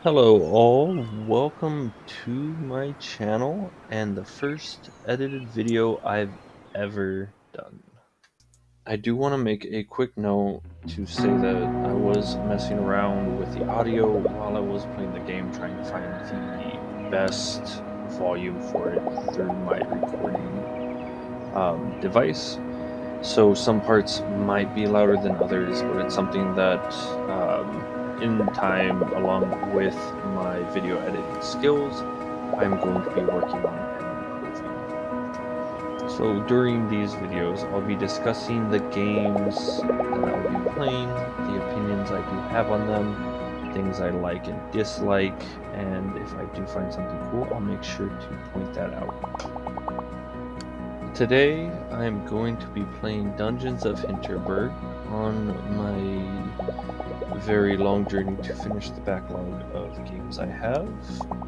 Hello all, welcome to my channel and the first edited video I've ever done. I do want to make a quick note to say that I was messing around with the audio while I was playing the game, trying to find the best volume for it through my recording device. So some parts might be louder than others, but it's something that in time, along with my video editing skills, I'm going to be working on and improving. So during these videos, I'll be discussing the games that I'll be playing, the opinions I do have on them, things I like and dislike, and if I do find something cool, I'll make sure to point that out. Today, I'm going to be playing Dungeons of Hinterberg on my very long journey to finish the backlog of games I have,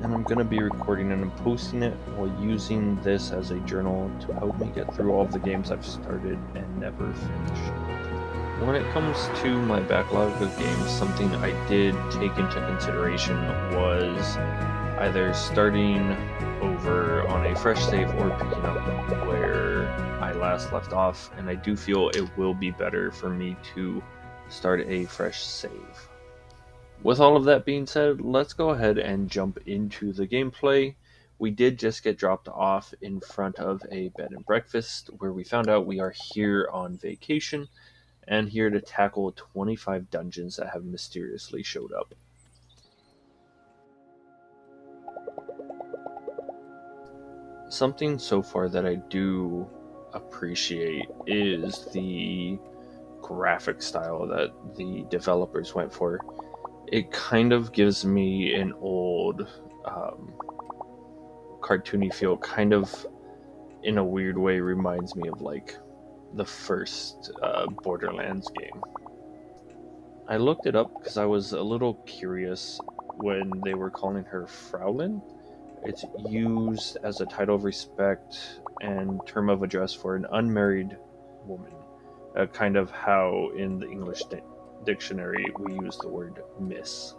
and I'm going to be recording and posting it while using this as a journal to help me get through all of the games I've started and never finished. When it comes to my backlog of games, something I did take into consideration was either starting over on a fresh save or picking up where I last left off, and I do feel it will be better for me to start a fresh save. With all of that being said, let's go ahead and jump into the gameplay. We did just get dropped off in front of a bed and breakfast where we found out we are here on vacation and here to tackle 25 dungeons that have mysteriously showed up. Something so far that I do appreciate is the graphic style that the developers went for. It kind of gives me an old cartoony feel, kind of in a weird way reminds me of like the first Borderlands game. I looked it up because I was a little curious when they were calling her Fraulein. It's used as a title of respect and term of address for an unmarried woman, kind of how in the English dictionary we use the word miss.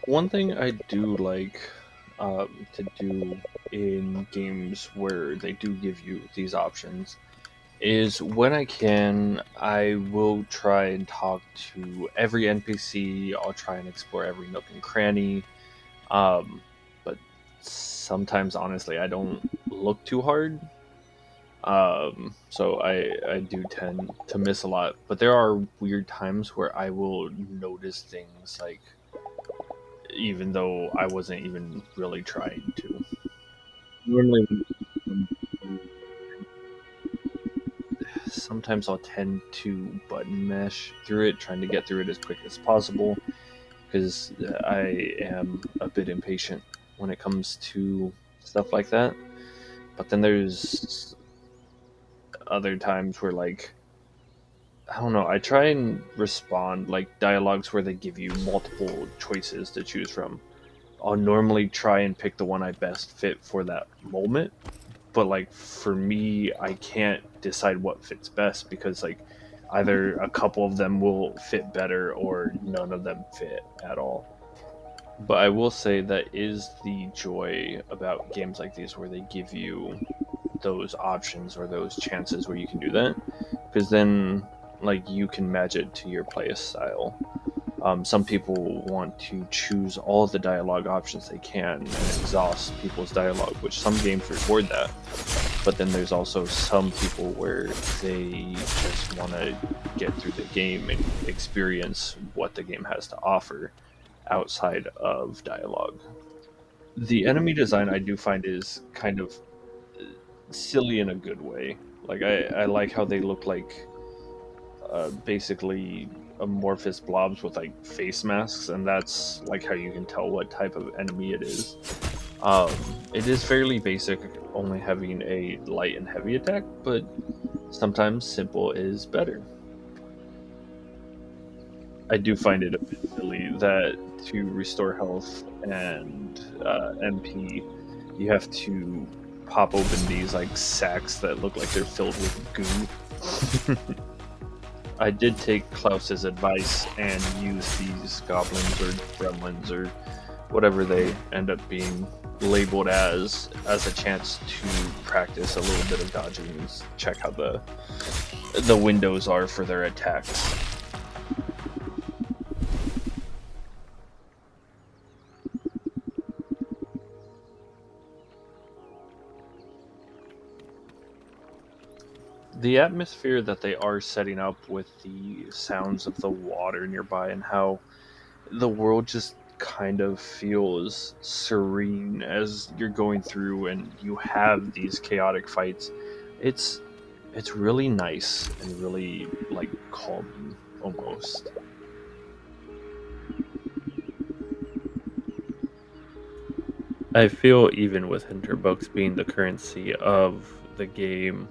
One thing I do like to do in games where they do give you these options is when I can, I will try and talk to every NPC. I'll try and explore every nook and cranny. But sometimes, honestly, I don't look too hard. So I do tend to miss a lot. But there are weird times where I will notice things like even though I wasn't even really trying to. Normally, sometimes I'll tend to button mash through it, trying to get through it as quick as possible, because I am a bit impatient when it comes to stuff like that. But then there's other times where, like, I don't know, I try and respond like dialogues where they give you multiple choices to choose from. I'll normally try and pick the one I best fit for that moment, but like for me I can't decide what fits best because like either a couple of them will fit better or none of them fit at all. But I will say that is the joy about games like these where they give you those options or those chances where you can do that, because then like you can match it to your play style. Some people want to choose all the dialogue options they can and exhaust people's dialogue, which some games reward that. But then there's also some people where they just want to get through the game and experience what the game has to offer outside of dialogue. The enemy design I do find is kind of silly in a good way. Like I like how they look like basically amorphous blobs with like face masks, and that's like how you can tell what type of enemy it is. It is fairly basic, only having a light and heavy attack, but sometimes simple is better. I do find it a bit silly that to restore health and MP, you have to pop open these like sacks that look like they're filled with goo. I did take Klaus's advice and use these goblins or gremlins or whatever they end up being labeled as a chance to practice a little bit of dodging and check how the windows are for their attacks. The atmosphere that they are setting up with the sounds of the water nearby and how the world just kind of feels serene as you're going through and you have these chaotic fights. It's it's really nice and really like calming almost. I feel even with Hinterbucks being the currency of the game,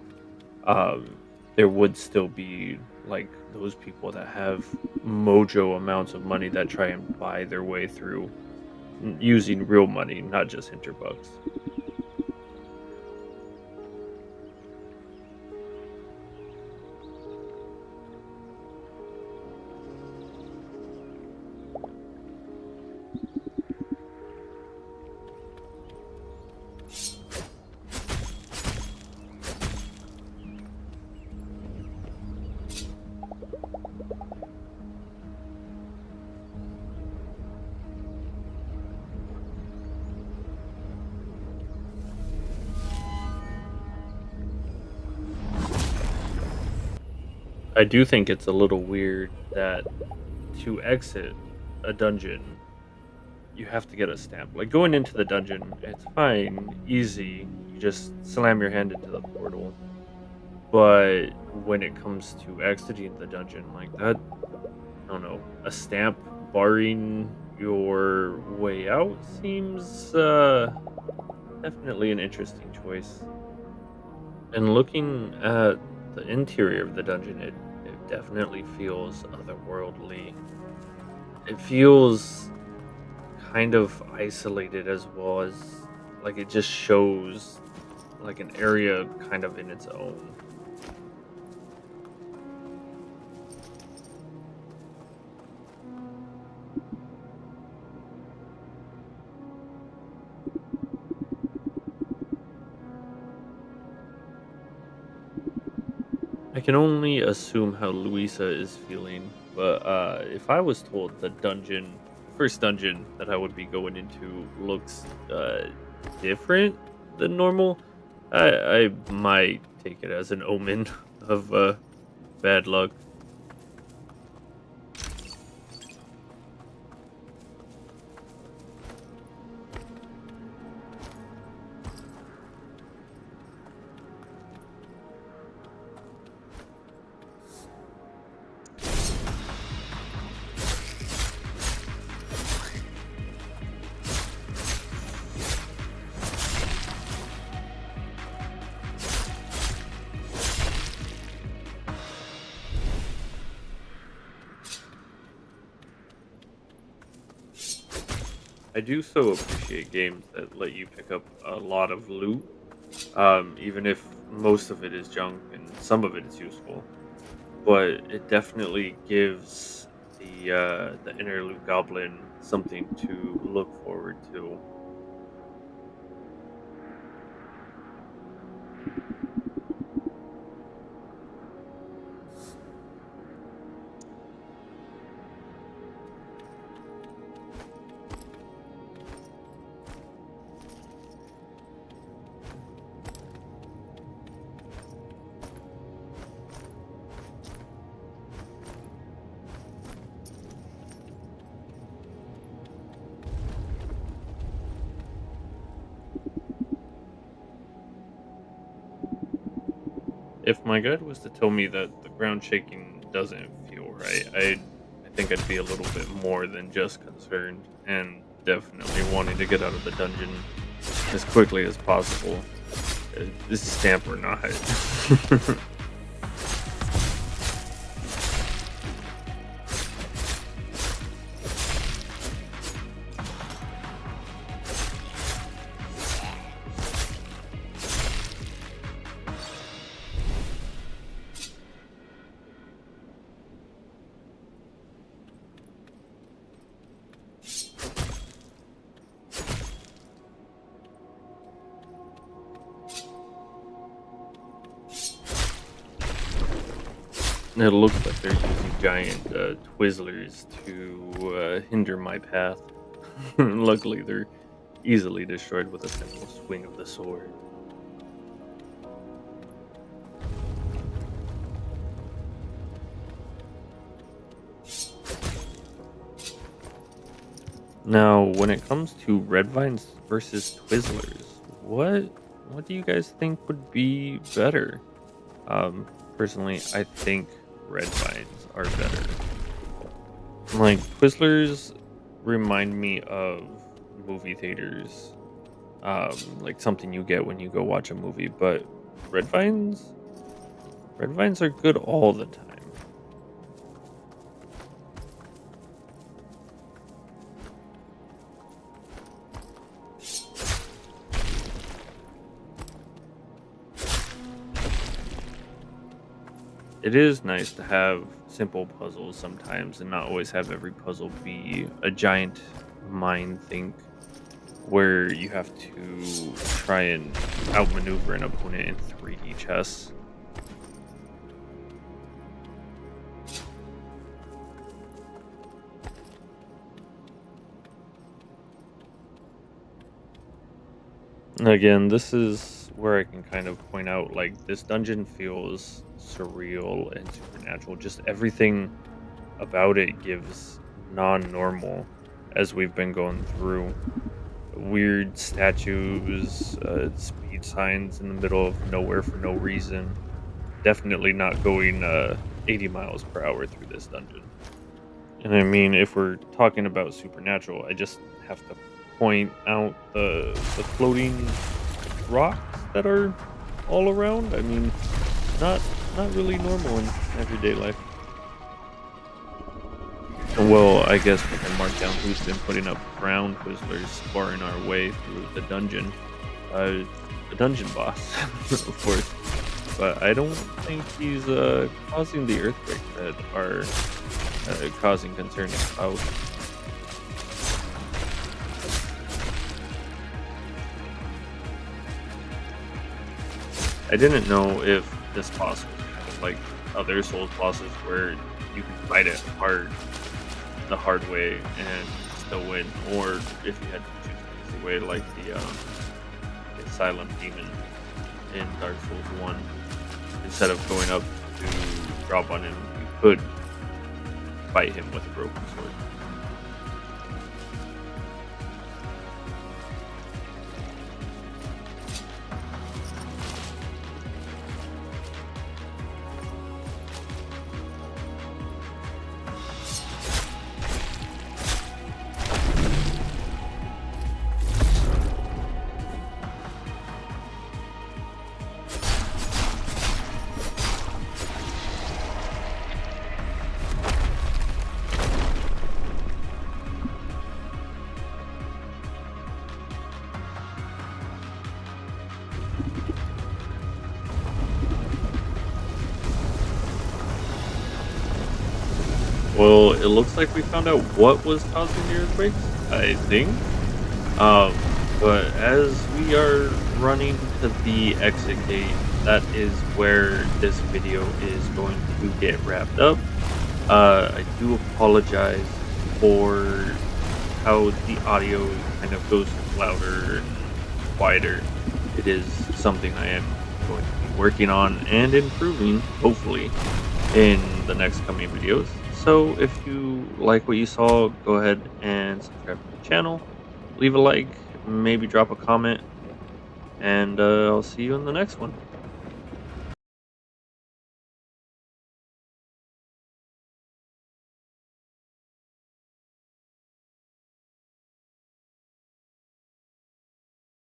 um, there would still be like those people that have mojo amounts of money that try and buy their way through using real money, not just Hinterbucks. I do think it's a little weird that to exit a dungeon, you have to get a stamp. Like going into the dungeon, it's fine, easy. You just slam your hand into the portal. But when it comes to exiting the dungeon like that, I don't know, a stamp barring your way out seems definitely an interesting choice. And looking at the interior of the dungeon, it definitely feels otherworldly. It feels kind of isolated as well as like it just shows like an area kind of in its own. I can only assume how Luisa is feeling, but if I was told the first dungeon that I would be going into looks different than normal, I might take it as an omen of bad luck. I do so appreciate games that let you pick up a lot of loot, even if most of it is junk and some of it is useful. But it definitely gives the interlude goblin something to look forward to. If my guide was to tell me that the ground shaking doesn't feel right, I think I'd be a little bit more than just concerned and definitely wanting to get out of the dungeon. as quickly as possible. This is stamp or not. It looks like they're using giant Twizzlers to hinder my path. Luckily, they're easily destroyed with a simple swing of the sword. Now, when it comes to red vines versus Twizzlers, what do you guys think would be better? Um, Personally, I think red vines are better. Like Twizzlers remind me of movie theaters, like something you get when you go watch a movie. But red vines, red vines are good all the time. It is nice to have simple puzzles sometimes and not always have every puzzle be a giant mind think where you have to try and outmaneuver an opponent in 3D chess. And again, this is where I can kind of point out like this dungeon feels surreal and supernatural. Just everything about it gives non-normal as we've been going through. Weird statues, speed signs in the middle of nowhere for no reason. Definitely not going 80 miles per hour through this dungeon. And I mean, if we're talking about supernatural, I just have to point out the floating rocks that are all around. I mean, not not really normal in everyday life. Well, I guess we can mark down who's been putting up ground Twizzlers barring our way through the dungeon. The dungeon boss, of course. But I don't think he's causing the earthquake that are causing concern in Cloud. I didn't know if this boss was kind of like other Souls bosses where you can fight it the hard way, and still win, or if you had to choose an easy way like the Silent Demon in Dark Souls 1. Instead of going up to drop on him, you could fight him with a broken sword. Well, it looks like we found out what was causing the earthquakes, I think. Um, but as we are running to the exit gate, that is where this video is going to get wrapped up. I do apologize for how the audio kind of goes louder and quieter. It is something I am going to be working on and improving, hopefully, in the next coming videos. So if you like what you saw, go ahead and subscribe to the channel, leave a like, maybe drop a comment, and I'll see you in the next one.